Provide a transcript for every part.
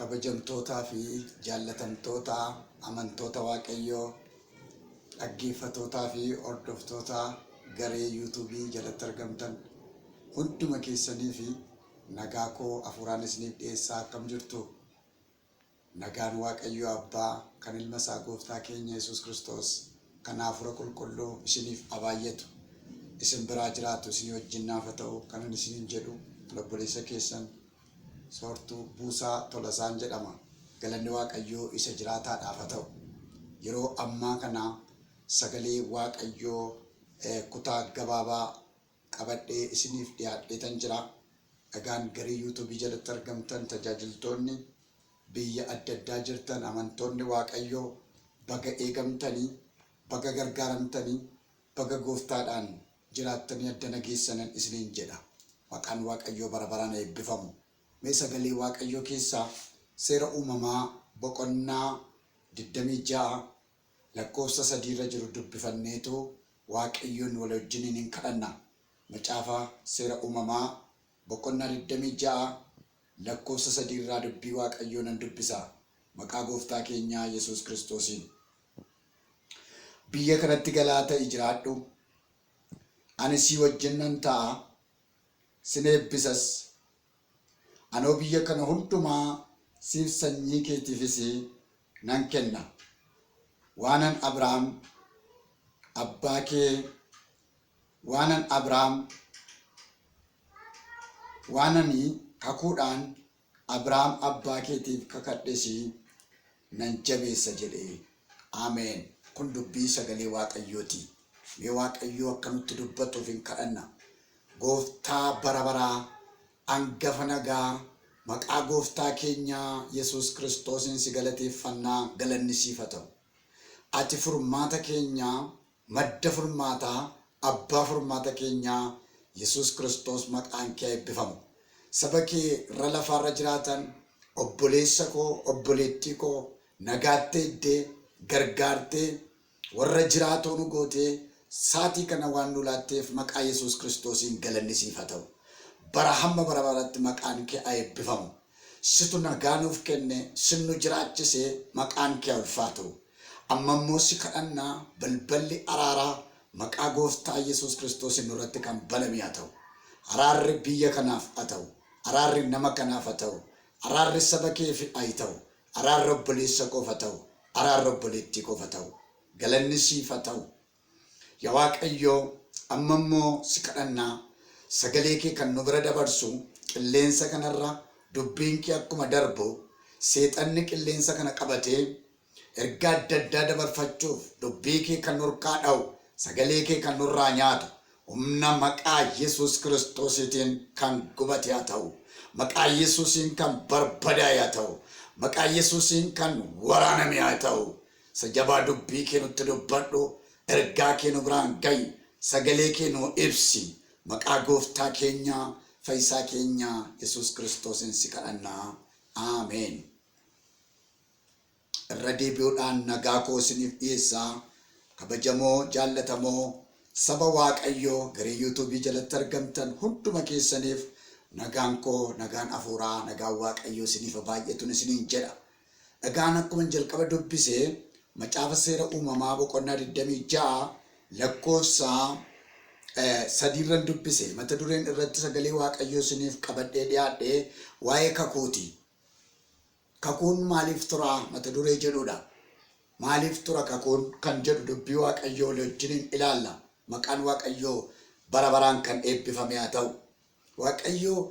kabajamtootaa fi jaallatamtoota amantoota Waaqayyoo dhaggeeffattootaa fi hordoftoota garee yuutuubii jalatti argamtan hunduma keessanii fi nagaa koo hafuuraan isiniif dhiyeessaa akkam jirtu. Nagaan Waaqayyoo Abbaa kan ilma isaa Gooftaa keenya Yesuus Kiristoos kan hafuura qulqulluu isiniif abaayyatu isin biraa jiraatu isin wajjin haa ta'u. Kanan isiniin jedhu obboleessa keessan Soortuu Buusaa Tolasaan jedhama. Galanni Waaqayyoo isa jiraataadhaaf haa ta'u. Yeroo ammaa kana sagalee Waaqayyoo kutaa gabaabaa qabadhee isiniif dhiyaadheetan jira. Dhagaan garee yuutuubii jalatti argamtan tajaajiltoonni biyya adda addaa jirtan amantoonni Waaqayyoo baga eegamtanii baga gargaaramtanii baga Gooftaadhaan jiraattanii adda nageessanan isiniin jedha. Maqaan Waaqayyoo bara baraan eebbifamu. Mee sagalee Waaqayyoo keessaa seera uumamaa boqonnaa 26 lakkoofsa 3 irra jiru dubbifanneetu Waaqayyoon wal wajjiniin hin kadhanna. Macaafa seera uumamaa boqonnaa 26 lakkoofsa 3 irraa dubbii Waaqayyoo nan dubbisa. Maqaa Gooftaa keenyaa Yesuus Kiristoosiin. Biyya kanatti galaa ta'i jiraadhu. Ani si wajjin nan ta'a. Sin eebbisas. Anoo biyya kana hundumaa siif sanyii keetiifis nan kenna. Waanan Abrahaam abbaa kee waanani kakuudhaan Abrahaam abbaa keetiif kakadhes nan jabeessa jedhee. Ameen. Kun dubbii sagalee Waaqayyooti. Mee Waaqayyoo akka nutti dubbatuuf hin kadhanna. Gooftaa bara baraa hangafa nagaa maqaa Gooftaa keenyaa Yesuus Kiristoosiin si galateeffannaa. Galanni siif haa ta'u. Ati furmaata keenyaa, madda furmaataa, abbaa furmaata keenyaa Yesuus Kiristoos maqaan kee eebbifamu. Saba kee irra lafaarra jiraatan obboleessa koo obboleettii koo nagaattee iddee gargaartee warra jiraatoo nu gootee saatii kana waan nu laatteef maqaa Yesuus Kiristoosiin galanni siif haa ta'u. Bara hamma bara baratti maqaan kee haa eebbifamu. Situ nagaa nuuf kenne sin nu jiraachisee maqaan kee ulfaatu. Amma immoo si kadhannaa balballi araaraa maqaa Gooftaa Yesuus Kiristoosiin nurratti kan baname haa ta'u. Araarri biyya kanaaf haa ta'u. Araarri nama kanaaf haa ta'u. Araarri saba keef haa ta'u. Araarri obboleessa koof haa ta'u. Araarri obboleettii koof haa ta'u. Galanni siif haa ta'u. Yaa Waaqayyoo amma immoo si kadhannaa sagalee kee kan nu bira dabarsu qilleensa kanarra dubbiin kee akkuma darbu seexanni qilleensa kana qabatee ergaa adda addaa dabarfachuuf dubbii kee kan nurkaa dha'u sagalee kee kan nurraa nyaatu humna maqaa Yesuus Kiristoosiitiin kan gubate haa ta'u. Maqaa Yesuusiin kan barbadaa'e haa ta'u. Maqaa Yesuusiin kan waraaname haa ta'u. Sajabaa dubbii kee nutti dubbadhu. Ergaa kee nu biraan ga'i. Sagalee kee nu ibsi. Maqaa Gooftaa keenyaa Fayyisaa keenyaa Yesuus Kiristoosiin si kadhannaa. Ameen. Irra deebi'uudhaan nagaa koo isiniif dhiyeessaa. Kabajamoo jaallatamoo saba Waaqayyoo garee yuutuubii jalatti argamtan hunduma keessaniif nagaan koo nagaan hafuuraa nagaan Waaqayyoo isiniif baay'atuun isiniin jedha. Dhagaan akkuma jalqaba dubbisee macaafa seera uumamaa boqonnaa 26 lakkoofsa 3 irraan dubbise. Mata dureen irratti sagalee Waaqayyoo isiniif qabadhee dhiyaadhee waa'ee kakuuti. Kakuun maaliif tura mata duree jedhudha. Maaliif tura kakuun kan jedhu dubbii Waaqayyoo wajjiniin ilaalla. Maqaan Waaqayyoo bara baraan kan eebbifame haa ta'u. Waaqayyoo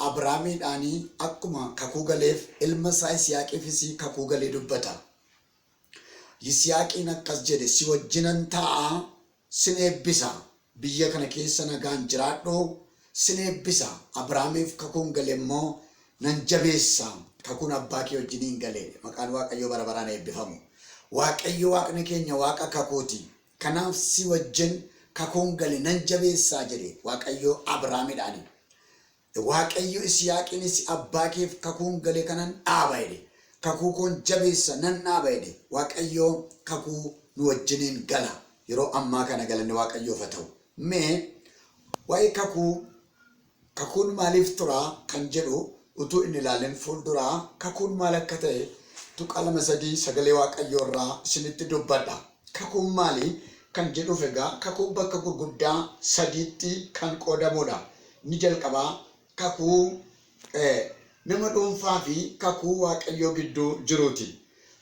Abrahaamiidhaanii akkuma kakuu galeef ilma isaa Yisihaaqiifis kakuu galee dubbata. Yisihaaqiin akkas jedhe si wajjinan ta'a sin eebbisa. Biyya kana keessa nagaan jiraadhu sin eebbisa. Abrahaamiif kakuun gale immoo nan jabeessa. Kakuun abbaa kee wajjiniin galee. Maqaan Waaqayyoo bara baraan eebbifamu. Waaqayyo Waaqni keenya Waaqa kakuuti. Kanaaf si wajjin kakuun gale nan jabeessaa jedhe Waaqayyo Abrahaamiidhaani. Waaqayyo Yisihaaqiinis abbaa keef kakuun gale kanan dhaaba jedhe. Kakuu koon jabeessa nan dhaaba jedhe. Waaqayyo kakuu nu wajjiniin gala. Yeroo ammaa kana galanni Waaqayyoof haa ta'u. Mee waa'ee kakuun maaliif tura kan jedhu utuu inni ilaalin fuulduraa kakuun maal akka ta'e tuqaa 2-3 sagalee waaqayyoo irraa isinitti dubbadha. Kakuun maali kan jedhuuf egaa kakuun bakka gurguddaa 3tti kan qoodamudha. Ni jalqabaa kakuu nama dhuunfaa fi kakuu waaqayyoo gidduu jiruuti.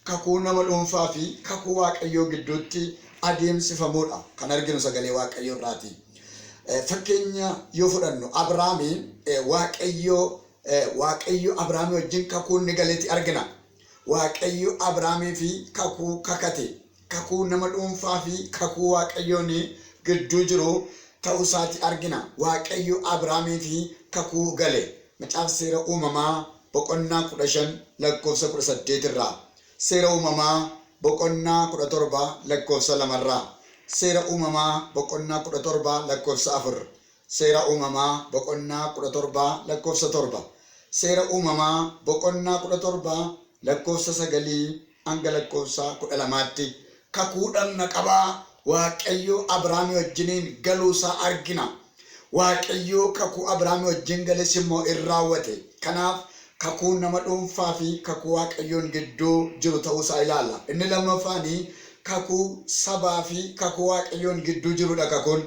Kakuu nama dhuunfaa fi kakuu waaqayyoo gidduutti adeemsifamudha kan arginu sagalee waaqayyoo irraati. Fakkeenya yoo fudhannu Abrahaamiin waaqayyo Abrahaamii wajjin kakuu ni galeeti argina. Waaqayyo Abrahaamii fi kakuu kakate. Kakuu nama dhuunfaa fi kakuu waaqayyoon gidduu jiru ta'uu isaati argina. Waaqayyo Abrahaamii fi kakuu gale. Macaafa seera uumamaa boqonnaa 15 lakkoofsa 18 irraa. Seera uumamaa boqonnaa 17 lakkoofsa 2 irraa. Seera uumamaa boqonnaa 17 lakkoofsa 4. Seera uumamaa boqonnaa 17 lakkoofsa 7. Seera uumamaa boqonnaa 17 lakkoofsa 9 hanga lakkoofsa 12tti kakuu dhagna qabaa waaqayyo Abrahaamii wajjiniin galuusaa argina. Waaqayyo kakuu Abrahaamii wajjin gales immoo in raawwate. Kanaaf kakuu nama dhuunfaa fi kakuu waaqayyoon gidduu jiru ta'uusaa ilaalla. Inni lammaffaanii kakuu sabaa fi kakuu waaqayyoon gidduu jirudha. Kakuun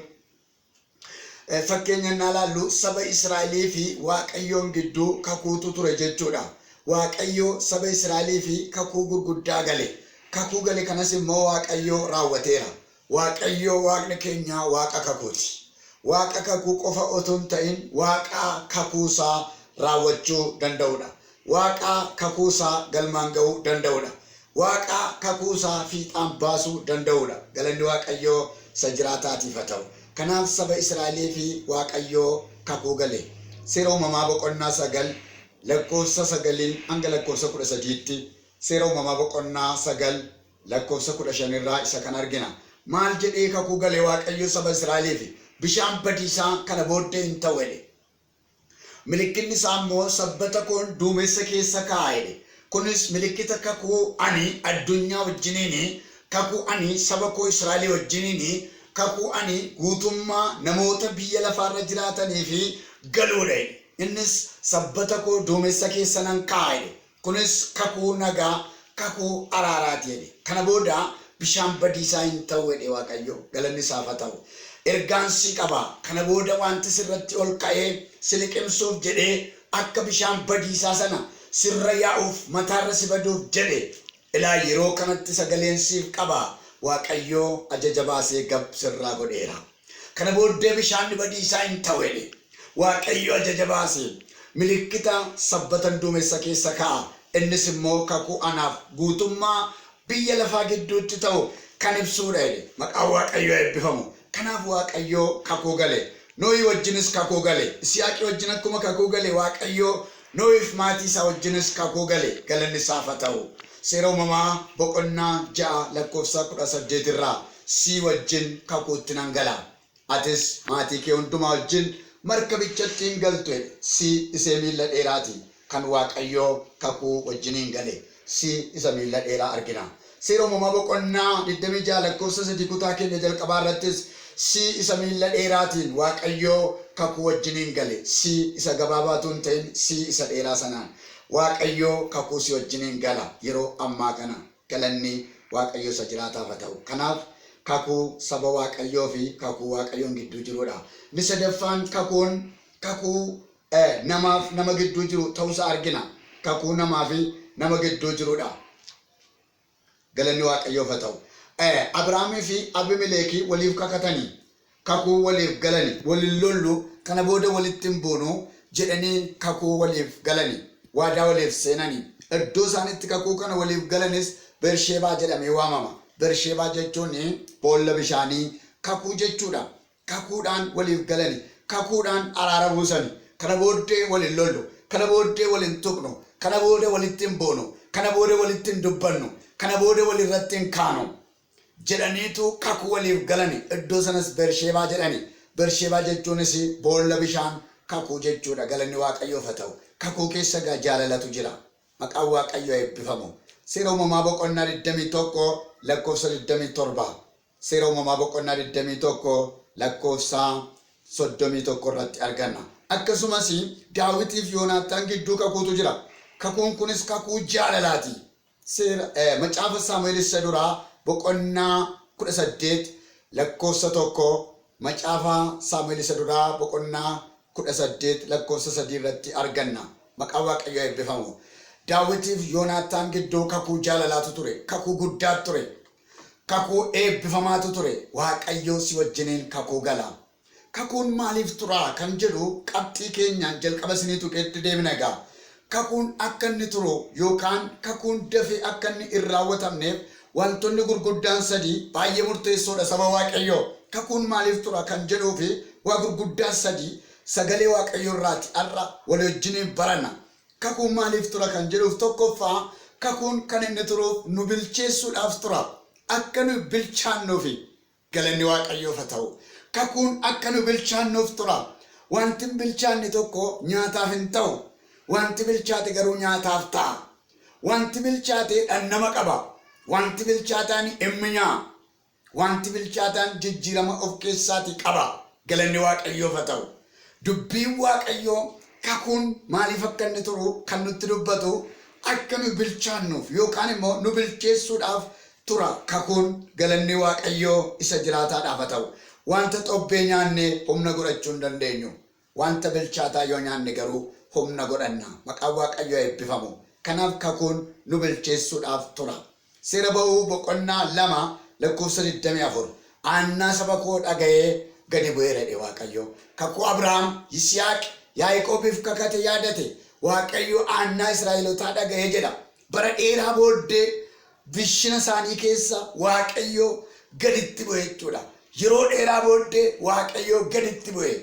fakkeenya naa laallu saba Israa'elii fi waaqayyoon gidduu kakuutu ture jechuudha. Waaqayyo saba Israa'elii fi kakuu gurguddaa gale. Kakuu gale kanas immoo waaqayyo raawwateera. Waaqayyo waaqni keenya waaqa kakuuti. Waaqa kakuu qofa otoo hin ta'in waaqa kakuusaa raawwachuu danda'udha. Waaqa kakuusaa galmaan ga'uu danda'udha. Waaqa kakuusaa fiixaan baasuu danda'udha. Galanni waaqayyoo isa jiraataatiif haa ta'u. Kanaaf saba Israa'elii fi waaqayyoo kakuu gale. Seera uumamaa boqonnaa 9 lakkoofsa 9 hanga lakkoofsa 13tti. Seera uumamaa boqonnaa 9 lakkoofsa 15 irraa isa kan argina. Maal jedhee kakuu gale waaqayyo saba Israa'eliif? Bishaan badiisaa kana booddee hin ta'u jedhe. Milikinni isaa immoo sabbata koon duumessa keessa kaa'e. Kunis milikkita kakuu ani addunyaa wajjiniin, kakuu ani saba koo Israa'elii wajjiniin, kakuu ani guutummaa namoota biyya lafaarra jiraatanii fi galuudha. Innis sabbata koo duumessa keessa nan kaa'e. Kunis kakuu nagaa, kakuu araaraati jedhe. Kana booda bishaan badiisaa hin ta'u jedhe waaqayyo. Galanni isaaf haa ta'u. Ergaansi qaba. Kana booda wanti sirratti ol ka'ee si liqimsuuf jedhee akka bishaan badiisaa sana sirra yaa'uuf mataarra si baduuf jedhe. Ilaa yeroo kanatti sagaleen siif qaba. Waaqayyoo ajaja baasee gab sirraa godheera. Kana booddee bishaan badiisaa hin ta'u jedhe. Waaqayyo ajaja baasee milikkita sabbatan duumessa keessa kaa'a. Innis immoo kakuu anaaf guutummaa biyya lafaa gidduutti ta'u kan ibsuudha jedhe. Maqaan waaqayyoo eebbifamu. Kanaaf waaqayyoo kakuu gale. Nohi wajjinis kakuu gale. Isiyaaqii wajjin akkuma kakuu gale waaqayyoo Nohiif maatii isaa wajjinis kakuu gale. Galanni isaaf haa ta'u. Seera uumamaa boqonnaa 6 lakkoofsa 18 irraa si wajjin kakuutti nan gala. Atis maatii kee hundumaa wajjin markabichatti hin galtu. Si isee miilla dheeraati kan waaqayyoo kakuu wajjiniin gale. Si isa miilla dheeraa argina. Seera uumamaa boqonnaa 26 lakkoofsa 3 kutaa keenya jalqabaa irrattis si isa miilla dheeraatiin waaqayyoo kakuu wajjiniin gale. Si isa gabaabaatu hin ta'in si isa dheeraa sanaan waaqayyoo kakuu si wajjiniin gala. Yeroo ammaa kana galanni waaqayyoo isa jiraataaf haa ta'u. Kanaaf kakuu saba waaqayyoo fi kakuu waaqayyoon gidduu jirudha. Inni sadaffaan kakuun kakuu namaaf nama gidduu jiru ta'uusaa argina. Kakuu namaa fi nama gidduu jirudha. Galanni waaqayyoof haa ta'u. Abrahaamii fi Abimelekii waliif kakatanii kakuu waliif galanii waliin lollu kana booda walitti hin buunu jedhanii kakuu waliif galanii waadaa waliif seenanii. Iddoo isaanitti kakuu kana waliif galanis Bersheebaa jedhamee waamama. Bersheebaa jechuun boolla bishaanii kakuu jechuudha. Kakuudhaan waliif galanii kakuudhaan araara buusanii kana booddee waliin lollu kana booddee waliin tuqnu kana booda walitti hin buunu kana booda walitti hin dubbannu kana booda walirratti hin kaanu jedhaniitu kakuu waliif galani. Iddoo sanas Bersheebaa jedhani. Bersheebaa jechuunis boolla bishaan kakuu jechuudha. Galanni waaqayyoof haa ta'u. Kakuu keessa jaalalatu jira. Maqaan waaqayyoo eebbifamu. Seera uumamaa boqonnaa 21 lakkoofsa 27. Seera uumamaa boqonnaa 21 lakkoofsa 31 irratti arganna. akkasumas Daawitiif Yoonaataan gidduu kakuutu jira. Kakuun kunis kakuu jaalalaati. Macaafa Saamu'eel isa duraa boqonnaa 18 lakkoofsa 1 macaafa Saamu'eel isa duraa boqonnaa 18 lakkoofsa 3 irratti arganna. Maqaan Waaqayyoo eebbifamu. Daawitiif Yoonaataan gidduu kakuu jaalalaatu ture. Kakuu guddaatu ture. Kakuu eebbifamaatu ture. Waaqayyoo si wajjiniin kakuu gala. Kakuun maaliif tura kan jedhu qabxii keenyaan jalqaba isiniitu qeetti deemna egaa. Kakuun akka inni turu yookaan kakuun dafee akka inni hin raawwatamneef wantoonni gurguddaan 3 baay'ee murteessoodha saba Waaqayyoo. Kakuun maaliif tura kan jedhuu fi waa gurguddaan 3 sagalee Waaqayyoo irraati har'a wal wajjiniin baranna. Kakuun maaliif tura kan jedhuuf tokkoffaa kakuun kan inni turuuf nu bilcheessuudhaaf tura. Akka nu bilchaannuufi galanni Waaqayyoof haa ta'u. Kakuun akka nu bilchaannuuf tura. Wanti bilchaanni tokko nyaataaf hin ta'u. Wanti bilchaate garuu nyaataaf ta'a. Wanti bilchaate dhannama qaba. Wanti bilchaataan himminyaa. Wanti bilchaataan jijjiirama of keessaatii qaba. Galanni Waaqayyoof haa ta'u. Dubbiin Waaqayyoo kakuun maaliif akka inni turu kan nutti dubbatu akka nu bilchaannuuf yookaan immoo nu bilcheessuudhaaf tura. Kakuun galanni Waaqayyoo isa jiraataadhaaf haa ta'u. Wanta xobbee nyaanne humna godhachuu hin dandeenyu. Wanta bilchaataa yoo nyaanne garuu humna godhanna. Maqaan Waaqayyoo eebbifamu. Kanaaf kakuun nu bilcheessuudhaaf tura. Seera ba'uu boqonnaa 2 lakkoofsa 24. Aannaa saba koo dhaga'ee gadi bu'ee jedhe Waaqayyoo. Kakuu Abrahaam, Yisihaaq, Yaaqoobiif kakate yaadate. Waaqayyoo aannaa Israa'elootaa dhaga'ee jedha. Bara dheeraa booddee bishina isaanii keessa Waaqayyoo gaditti bu'e jechuudha. Yeroo dheeraa booddee Waaqayyoo gaditti bu'e.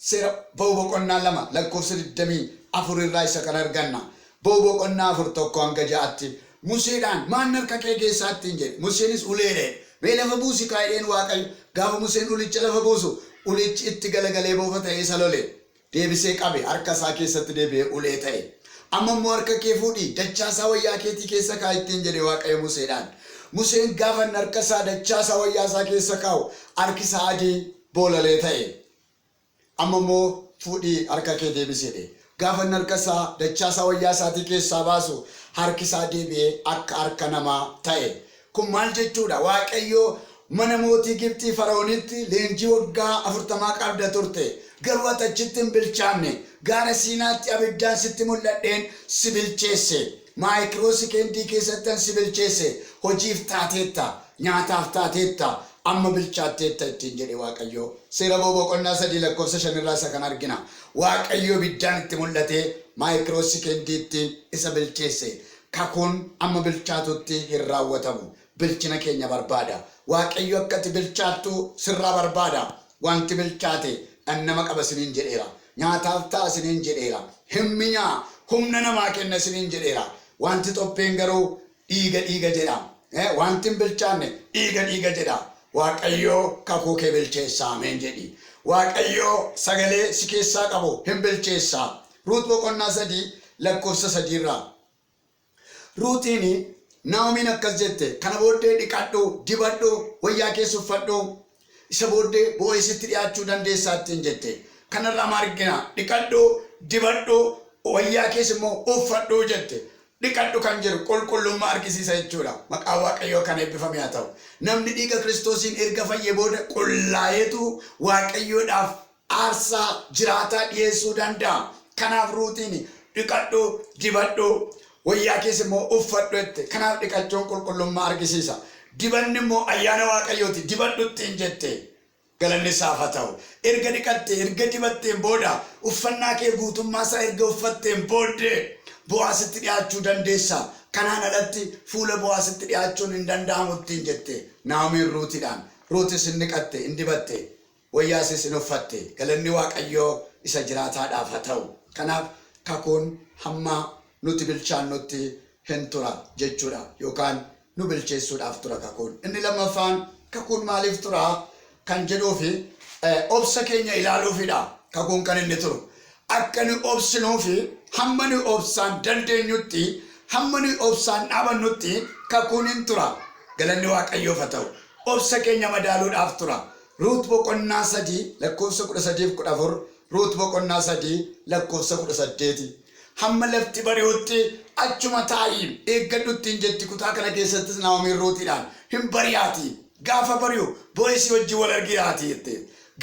Seera ba'uu boqonnaa 2 lakkoofsa 24 irraa isa kan arganna. Ba'uu boqonnaa 4 1 hanga 6tti Museedhaan maan harka kee keessaatti hin jedhe. Museenis uleedhe. Mee lafa buusi kaa'edheen Waaqayyo gaafa Museen ulicha lafa buusu ulichi itti galagalee boofa ta'ee isa lole. Deebisee qabe harka isaa keessatti deebi'ee ulee ta'e. Amma immoo harka kee fuudhii dachaasaa wayyaa keetii keessa kaa'ittiin jedhe Waaqayyo Museedhaan. Museen gaafa harka isaa dachaasaa wayyaa isaa keessa kaa'u harki isaa adii boolalee ta'e. Amma immoo fuudhii harka kee deebiseedhe. Gaafa harka isaa dachaasaa wayyaa isaatii keessaa baasu harki isaa deebi'ee akka harka namaa ta'e. Kun maal jechuudha? Waaqayyoo mana mootii Gibxii Fara'oonitti leenjii waggaa 40 qabda turte. Garuu ati achitti hin bilchaanne. Gaara Siinaatti abiddaan sitti mul'adheen si bilcheesse. Maayikiroo sekendii keessatti si bilcheesse. Hojiif taateetta. Nyaataaf taateetta. Amma bilchaatteetta ittiin jedhe Waaqayyoo. Seera ba'uu boqonnaa 3 lakkoofsa 5 irraa isa kan argina. Waaqayyoo abiddaan itti mul'atee maayikiroo sekendiitti isa bilcheesse. Kakuun amma bilchaatutti hin raawwatamu. Bilchina keenya barbaada. Waaqayyo akka ati bilchaattu sirraa barbaada. Wanti bilchaate dhannama qaba isiniin jedheera. Nyaataaf ta'a isiniin jedheera. Himminyaa humna namaa kenna isiniin jedheera. Wanti xobbeen garuu dhiiga jedha. Wanti hin bilchaanne dhiiga jedha. Waaqayyoo kakuu kee bilcheessaa ameen jedhi. Waaqayyoo sagalee si keessaa qabu hin bilcheessaa. Ruut boqonnaa 3 lakkoofsa 3 irraa. Ruutiin Naa'omiin akkas jette. Kana booddee dhiqadhu, dibadhu, wayyaa keessa uffadhu. Isa booddee bo'eesitti dhiyaachuu dandeessaattiin jette. Kanarraa maal argina? Dhiqadhu, dibadhu, wayyaa keessa immoo uffadhu jette. Dhiqadhu kan jedhu qulqullummaa argisiisa jechuudha. Maqaan Waaqayyoo kan eebbifame haa ta'u. Namni dhiiga Kiristoosiin erga fayyee booda qullaa'eetu Waaqayyoodhaaf aarsaa jiraataa dhiyeessuu danda'a. Kanaaf Ruutiin dhiqadhu, dibadhu, wayyaa keessa immoo uffadhu jette. Kanaaf dhiqachuun qulqullummaa argisiisa. Dibanni immoo ayyaana Waaqayyooti. Dibadhutti hin jette. Galanni isaaf haa ta'u. Erga dhiqattee, erga dibatteen booda uffannaa kee guutummaa isaa erga uffatteen booddee bo'aasitti dhiyaachuu dandeessa. Kanaan alatti fuula bo'aasitti dhiyaachuun hin danda'amutti hin jette. Naa'omiin Ruutiidhaan. Ruutis hin dhiqatte, hin dibatte. Wayyaasis hin uffatte. Galanni Waaqayyoo isa jiraataadhaaf haa ta'u. Kanaaf kakuun hamma nuti bilchaannutti hin tura jechuudha. Yookaan nu bilcheessuudhaaf tura kakuun. Inni lammaffaan kakuun maaliif tura kan jedhuufi obsa keenya ilaaluufidha. Kakuun kan inni turu. Akka nu obsinuufi hamma nu obsaan dandeenyutti hamma nu obsaan dhaabannutti kakuun hin tura. Galanni Waaqayyoof haa ta'u. Obsa keenya madaaluudhaaf tura. Ruut boqonnaa 3 lakkoofsa 13-14 Ruut boqonnaa 3 lakkoofsa 18 hamma lafti bari'utti achuma taa'ii eeggadhutti hin jetti kutaa kana keessattis Naa'omiin Ruutiidhaan hin bari'aati gaafa bari'u Bo'eez wajjin wal argitaati jette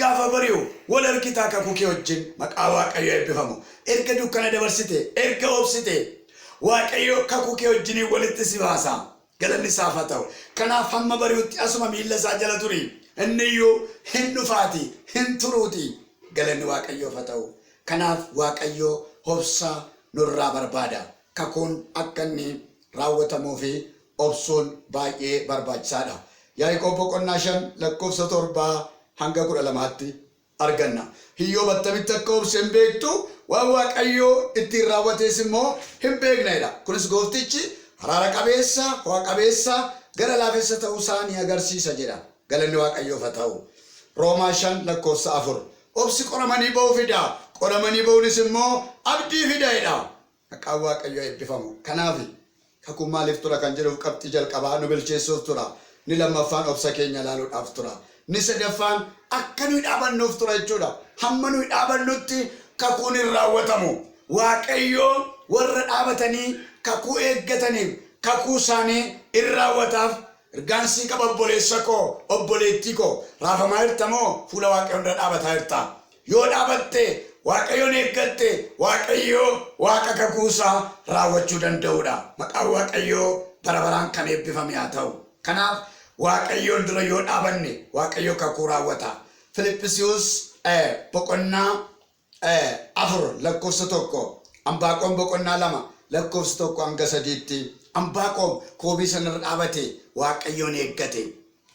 gaafa bari'u wal argitaa kakuu kee wajjin maqaa Waaqayyoo eebbifamu erga dukkana dabarsite erga obsite Waaqayyo kakuu kee wajjin walitti si baasa galanni isaaf haa ta'u kanaaf hamma bari'utti asuma miilla isaa jala turi inni iyyuu hin dhufaati hin turuuti galanni Waaqayyoof haa ta'u kanaaf Waaqayyo obsa nurraa barbaada kakuun akka inni raawwatamuu fi obsuun baay'ee barbaachisaadha. Yaaqoob boqonnaa 5 lakkoofsa 7 hanga 12tti arganna. Hiyyoo battamitti akka obse hin beektu waan Waaqayyoo ittiin raawwates immoo hin beeknedha. Kunis gooftichi araara qabeessa waa qabeessa gara laafessa ta'uu isaa ni agarsiisa jedha. Galanni Waaqayyoof haa ta'u. Roomaa 5 lakkoofsa 4 obsi qoramanii ba'uu fida. Qoramanii ba'uunis immoo abdii fidaadha. Maqaan Waaqayyoo eebbifamu. Kanaaf kakuun maaliif tura kan jedhuuf qabxii jalqabaa nu bilcheessuuf tura. Ni lammaffaan obsa keenya ilaaluudhaaf tura. Ni sadaffaan akka nuyi dhaabannuuf tura jechuudha. Hamma nuyi dhaabannutti kakuun hin raawwatamu. Waaqayyoo warra dhaabatanii kakuu eeggataniif kakuu isaanii hin raawwataaf. Ergaansii qaba obboleessa koo obboleettii koo raafamaa jirta moo fuula Waaqayyoo irra dhaabataa jirta? Yoo dhaabatte Waaqayyoon eeggatte Waaqayyoo Waaqa kakuusaa raawwachuu danda'udha. Maqaan Waaqayyoo bara baraan kan eebbifame haa ta'u. Kanaaf Waaqayyoon dura yoo dhaabanne Waaqayyoo kakuu raawwata. Filiphisiiyuus boqonnaa 4 lakkoofsa 1 Ambaaqoom boqonnaa 2 lakkoofsa 1 hanga 3tti Ambaaqoom koobii sanarra dhaabate Waaqayyoon eeggate.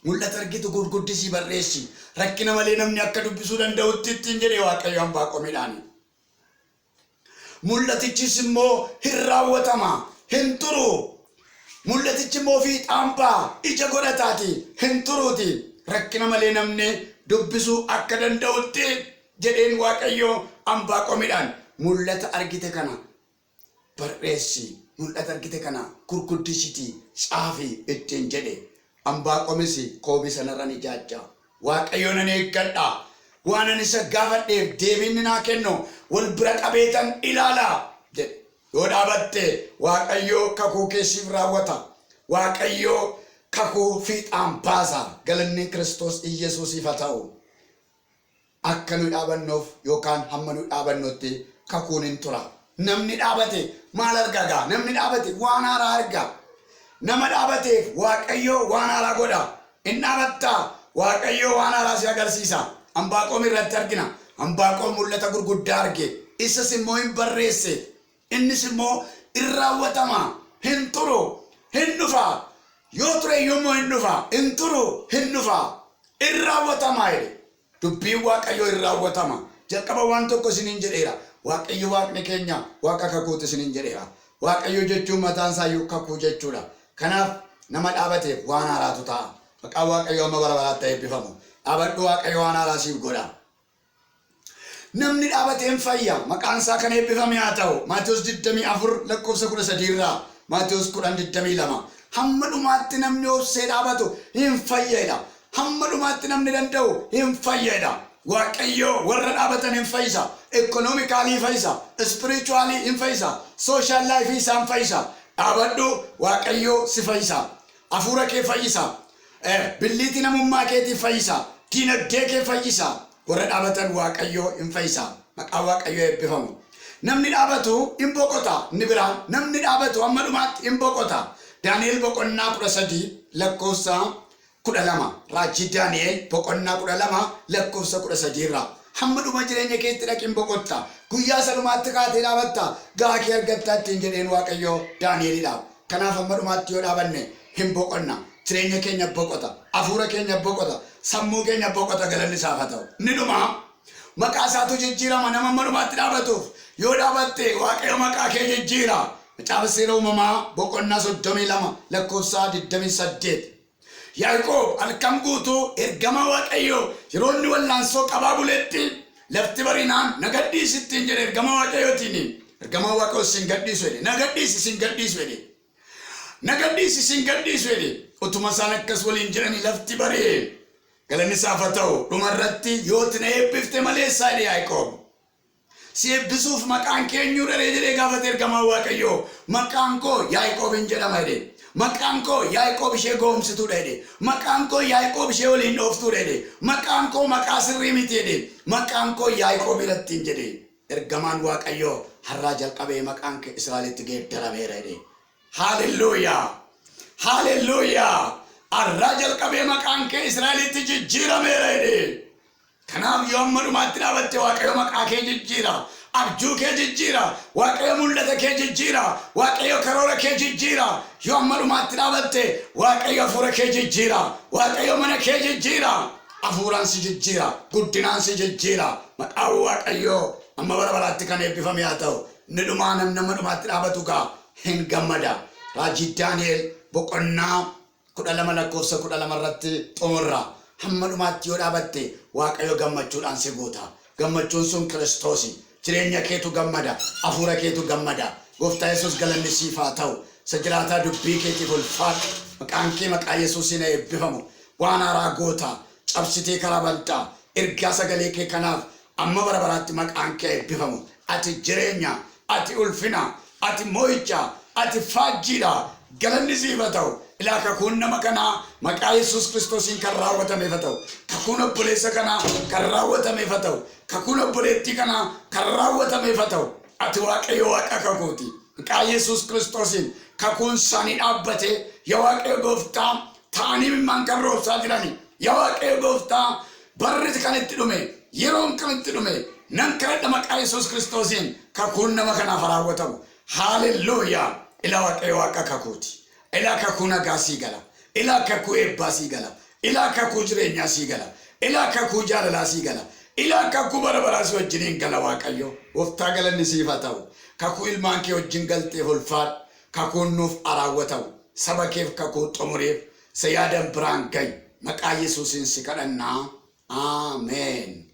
Mul'ata argitu gurguddisii barreessi rakkina malee namni akka dubbisuu danda'utti ittiin jedhee Waaqayyo Ambaaqoomiidhaan. Mul'atichis immoo hin raawwatama hin turu. Mul'atichi immoo fiixaan ba'a ija godhataati hin turuuti. Rakkina malee namni dubbisuu akka danda'utti jedheen Waaqayyo Ambaaqoomiidhaan mul'ata argite kana barreessi mul'ata argite kana gurguddisitii caafi ittiin jedhe. Ambaaqoomis koobii sanarra ni jaajja. Waaqayyoon ani eeggadha. Waan ani isa gaafadheef deebiin naa kennu wal bira qabeetan ilaala jedhe. Yoo dhaabatte Waaqayyoo kakuu keessiif raawwata. Waaqayyoo kakuu fiixaan baasa. Galanni Kiristoos Iyesuusiif haa ta'u. Akka nu dhaabannuuf yookaan hamma nu dhaabannutti kakuun hin tura. Namni dhaabate maal argaa? Namni dhaabate waan haaraa argaa. Nama dhaabateef Waaqayyoo waan haaraa godha. In dhaabatta Waaqayyoo waan haaraa si agarsiisa. Ambaaqoom irratti argina. Ambaaqoom mul'ata gurguddaa arge. Isas immoo hin barreesse. Innis immoo hin raawwatama. Hin turu. Hin dhufa. Yoo ture yommuu hin dhufa. Hin turu. Hin dhufa. Hin raawwatama jedhe. Dubbiin Waaqayyoo hin raawwatama. Jalqaba waan tokko isiniin jedheera. Waaqayyo Waaqni keenya Waaqa kakuuti isiniin jedheera. Waaqayyo jechuun mataan isaayyuu kakuu jechuudha. Kanaaf nama dhaabateef waan haaraatu ta'a. Maqaan Waaqayyoo amma bara baraatti eebbifamu. Dhaabadhu Waaqayyo waan haaraa siif godha. Namni dhaabateen fayya. Maqaan isaa kan eebbifame haa ta'u. Maatiyuus 24 lakkoofsa 13 irraa Maatiyuus 10:22 hamma dhumaatti namni obsee dhaabatu hin fayyadha. Hamma dhumaatti namni danda'u hin fayyadha. Waaqayyo warra dhaabatan hin fayyisa. Ekonomikaalii fayyisa. Spirituaalii hin fayyisa. Social life isaan fayyisa. Dhaabadhu Waaqayyo si fayyisa. Hafuura kee fayyisa. Billiitii namummaa keetiif fayyisa. Diinagdee kee fayyisa. Warra dhaabatan Waaqayyo hin fayyisa. Maqaan Waaqayyo eebbifamu. Namni dhaabatu hin boqota. Inni biraan namni dhaabatu hamma dhumaatti hin boqota. Daani'el boqonnaa 13 lakkoofsa 12 raajii Daani'el boqonnaa 12 lakkoofsa 13 irraa hamma dhuma jireenya keetti dhaqin boqotta. Guyyaa salumaatti kaatee dhaabatta gahaa kee argatta ittiin jedheen Waaqayyo Daani'eliidhaaf. Kanaaf hamma dhumaatti yoo dhaabanne hin boqonna. Jireenya keenya boqota. Hafuura keenya boqota. Sammuu keenya boqota. Galanni isaaf haa ta'u. Ni dhuma. Maqaa isaatu jijjiirama nama hamma dhumaatti dhaabatuuf. Yoo dhaabatte Waaqayyo maqaa kee jijjiira. Macaafa Seera Uumamaa boqonnaa 32 lakkoofsa 28. Yaaqoob halkan guutuu ergama Waaqayyo yeroo inni wallaansoo qabaa buletti lafti barinaan nagadhiisi ittiin jedhe ergama Waaqayyootiin. Ergama Waaqayyoo sin gadhiisu jedhe. Nagadhiisi sin gadhiisu jedhe. Nagadhiisi sin gadhiisu jedhe. Utuma isaan akkas waliin jiranii lafti baree. Galanni isaaf haa ta'u dhumarratti yoo itti na eebbifte maleessaa jedhe Yaaqoob. Bisuuf maqaan keenyu dharee jedhee gaafate ergamaa waaqayyoo. Maqaan koo Yaaqoob hin jedhama jedhe. Maqaan koo Yaaqoob ishee goomsituudha jedhe. Maqaan koo Yaaqoob ishee waliin dhooftuudha jedhe. Maqaan koo maqaa sirrii miti jedhe. Maqaan koo Yaaqoob irratti hin jedhe. Ergamaan waaqayyoo har'aa jalqabee maqaan kee Israa'elitti geeddarameera jedhe. Haalelluuyaa. Haalelluuyaa. Har'aa jalqabee maqaan kee Israa'elitti jijjiirameera jedhe. Kanaaf yoo amma dhumaatti dhaabatte waaqayyo maqaa kee jijjiira. Abjuu kee jijjiira. Waaqayyo mul'ata kee jijjiira. Waaqayyo karoora kee jijjiira. Yoo amma dhumaatti dhaabatte waaqayyo hafuura kee jijjiira. Waaqayyo mana kee jijjiira. Hafuuraan si jijjiira. Guddinaan si jijjiira. Maqaan waaqayyoo amma bara baraatti kan eebbifame haa ta'u. Inni dhumaa namni amma dhumaatti dhaabatu gaa hin gammada. Raajii Daani'el boqonnaa 12:12 irratti xumurra. Hamma dhumaatti yoo dhaabatte waaqayyo gammachuudhaan si guuta. Gammachuun sun Kiristoosi. Jireenya keetu gammada. Hafuura keetu gammada. Gooftaa Yesuus galanni siif haa ta'u. Isa jiraataa dubbii keetiif ulfaadhu. Maqaan kee maqaa Yesuusiin eebbifamu. Waan haaraa goota. Cabsitee karaa bantaa. Ergaa sagalee kee kanaaf amma bara baraatti maqaan kee eebbifamu. Ati jireenya. Ati ulfina. Ati mo'icha. Ati faajjiidha. Galanni siif haa ta'u. Ilaa kakuun nama kanaa maqaa Yesuus Kiristoosiin kan raawwatameef haa ta'u. Kakuun obboleessa kanaa kan raawwatameef haa ta'u. Kakuun obboleettii kanaa kan raawwatameef haa ta'u. Ati waaqayyo waaqa kakuuti. Maqaa Yesuus Kiristoosiin kakuun isaanii dhaabbate yaa waaqayyo gooftaa ta'anii mimmaan kan roobsaa jirani. Yaa waaqayyo gooftaa barri kan itti dhume yeroon kan itti dhume nan kadhadha maqaa Yesuus Kiristoosiin kakuun nama kanaaf raawwatamu. Haalelluuyaa. Ilaa waaqayyo waaqa kakuuti. Ilaa kakuu nagaa sii gala. Ilaa kakuu eebbaa sii gala. Ilaa kakuu jireenyaa sii gala. Ilaa kakuu jaalalaa sii gala. Ilaa kakuu bara baraa si wajjiniin gala waaqayyo. Gooftaa galanni siif haa ta'u. Kakuu ilmaan kee wajjin galteef ulfaadhu. Kakuun nuuf raawwatamu. Saba keef kakuu xumureef. Sa yaadan biraan gahi. Maqaa Yesuusiin si kadhannaa. Ameen.